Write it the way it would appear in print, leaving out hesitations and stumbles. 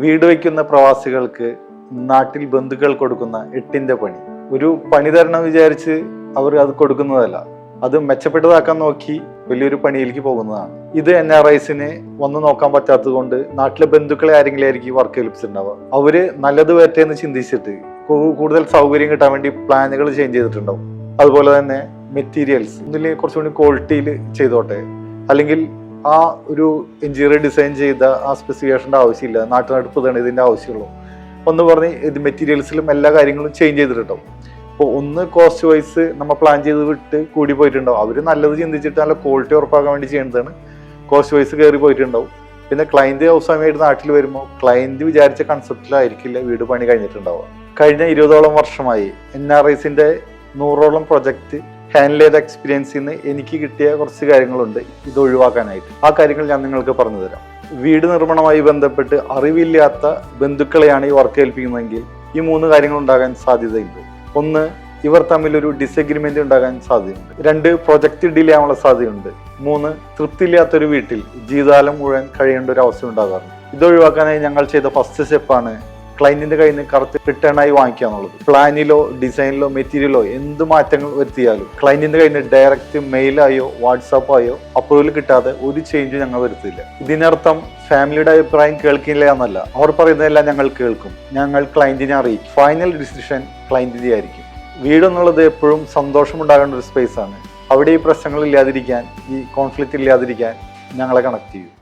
വീട് വയ്ക്കുന്ന പ്രവാസികൾക്ക് നാട്ടിൽ ബന്ധുക്കൾ കൊടുക്കുന്ന 8ന്റെ പണി. ഒരു പണി തരണം വിചാരിച്ച് അവർ അത് കൊടുക്കുന്നതല്ല, അത് മെച്ചപ്പെട്ടതാക്കാൻ നോക്കി വലിയൊരു പണിയിലേക്ക് പോകുന്നതാണ്. ഇത് NRIസിന് വന്ന് നോക്കാൻ പറ്റാത്തത് കൊണ്ട് നാട്ടിലെ ബന്ധുക്കളെ ആരെങ്കിലും ആയിരിക്കും വർക്ക് ഏൽപ്പിച്ചിട്ടുണ്ടാവുക. അവര് നല്ലത് പറ്റേന്ന് ചിന്തിച്ചിട്ട് കൂടുതൽ സൗകര്യം കിട്ടാൻ വേണ്ടി പ്ലാനുകൾ ചേഞ്ച് ചെയ്തിട്ടുണ്ടാവും. അതുപോലെ തന്നെ മെറ്റീരിയൽസ് ഇതിൽ കുറച്ചുകൂടി ക്വാളിറ്റിയിൽ ചെയ്തോട്ടെ, അല്ലെങ്കിൽ ആ ഒരു എഞ്ചിനീയർ ഡിസൈൻ ചെയ്ത ആ സ്പെസിഫിക്കേഷൻ്റെ ആവശ്യമില്ല, നാട്ടിനടുപ്പ് തന്നെ ഇതിൻ്റെ ആവശ്യമുള്ളൂ ഒന്ന് പറഞ്ഞ് ഇത് മെറ്റീരിയൽസിലും എല്ലാ കാര്യങ്ങളും ചേഞ്ച് ചെയ്തിട്ടുണ്ടാവും. അപ്പോൾ ഒന്ന് കോസ്റ്റ് വൈസ് നമ്മൾ പ്ലാൻ ചെയ്ത് വിട്ട് കൂടി പോയിട്ടുണ്ടാവും. അവർ നല്ലത് ചിന്തിച്ചിട്ട് നല്ല ക്വാളിറ്റി ഉറപ്പാക്കാൻ വേണ്ടി ചെയ്യുന്നതാണ്. കോസ്റ്റ് വൈസ് കയറി പോയിട്ടുണ്ടാവും. പിന്നെ ക്ലയൻറ്റ് അവസാനമായിട്ട് നാട്ടിൽ വരുമ്പോൾ ക്ലയൻറ്റ് വിചാരിച്ച കൺസെപ്റ്റിലായിരിക്കില്ല വീട് പണി കഴിഞ്ഞിട്ടുണ്ടാവുക. കഴിഞ്ഞ 20ഓളം വർഷമായി NRIസിൻ്റെ 100ഓളം പ്രൊജക്റ്റ് ഹാൻഡിൽ ചെയ്ത എക്സ്പീരിയൻസിൽ നിന്ന് എനിക്ക് കിട്ടിയ കുറച്ച് കാര്യങ്ങളുണ്ട് ഇത് ഒഴിവാക്കാനായിട്ട്. ആ കാര്യങ്ങൾ ഞാൻ നിങ്ങൾക്ക് പറഞ്ഞു തരാം. വീട് നിർമ്മാണവുമായി ബന്ധപ്പെട്ട് അറിവില്ലാത്ത ബന്ധുക്കളെയാണ് ഈ വർക്ക് ഏൽപ്പിക്കുന്നതെങ്കിൽ ഈ 3 കാര്യങ്ങൾ ഉണ്ടാകാൻ സാധ്യതയുണ്ട്. 1, ഇവർ തമ്മിലൊരു ഡിസഗ്രിമെന്റ് ഉണ്ടാകാൻ സാധ്യതയുണ്ട്. 2, പ്രൊജക്റ്റ് ഡിലേ ആവാനുള്ള സാധ്യതയുണ്ട്. 3, തൃപ്തിയില്ലാത്തൊരു വീട്ടിൽ ജീവിതകാലം മുഴുവൻ കഴിയേണ്ട ഒരു അവസ്ഥ ഉണ്ടാകാറുണ്ട്. ഇത് ഒഴിവാക്കാനായി ഞങ്ങൾ ചെയ്ത ഫസ്റ്റ് സ്റ്റെപ്പാണ് ക്ലയന്റിന്റെ കയ്യിൽ നിന്ന് കറക്റ്റ് റിട്ടേൺ ആയി വാങ്ങിക്കുക എന്നുള്ളത്. പ്ലാനിലോ ഡിസൈനിലോ മെറ്റീരിയലോ എന്ത് മാറ്റങ്ങൾ വരുത്തിയാലും ക്ലയന്റിന്റെ കയ്യിൽ നിന്ന് ഡയറക്റ്റ് മെയിലായോ വാട്സാപ്പായോ അപ്രൂവൽ കിട്ടാതെ ഒരു ചേഞ്ചും ഞങ്ങൾ വരുത്തില്ല. ഇതിനർത്ഥം ഫാമിലിയുടെ അഭിപ്രായം കേൾക്കില്ല എന്നല്ല, അവർ പറയുന്നതെല്ലാം ഞങ്ങൾ കേൾക്കും, ഞങ്ങൾ ക്ലയന്റിനെ അറിയിക്കും. ഫൈനൽ ഡിസിഷൻ ക്ലയന്റിന്റെ ആയിരിക്കും. വീട് എന്നുള്ളത് എപ്പോഴും സന്തോഷമുണ്ടാകേണ്ട ഒരു സ്പേസ് ആണ്. അവിടെ ഈ പ്രശ്നങ്ങൾ ഇല്ലാതിരിക്കാൻ, ഈ കോൺഫ്ലിക്റ്റ് ഇല്ലാതിരിക്കാൻ ഞങ്ങളെ കണക്ട് ചെയ്യും.